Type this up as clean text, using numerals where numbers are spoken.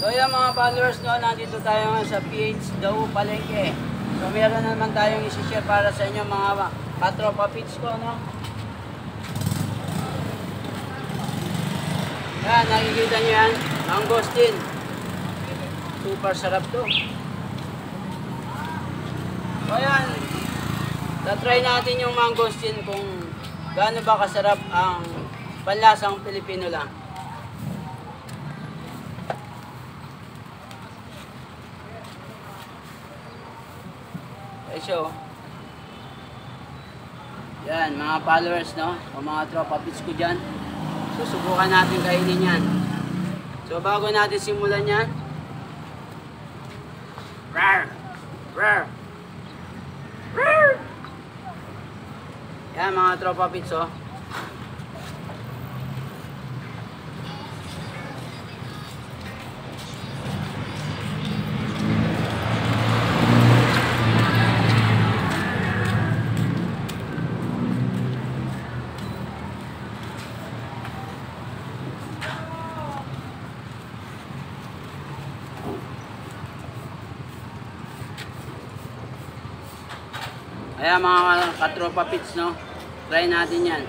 So yan mga followers, no, nandito tayo nga sa PH Daw Palengke. So meron naman tayong isi-share para sa inyo mga katropa pits ko, no. Yan, nakikita nyo yan, mangosteen. Super sarap to. So yan, tatry natin yung mangosteen kung gaano ba kasarap ang panlasang Pilipino lang. So, yan mga followers, no, o mga tropa pits ko dyan, susubukan natin kainin yan. So bago natin simulan yan, rar, rar, rar. Yan mga tropa pits, oh. Ayan mga katropa pits, no, try natin yan.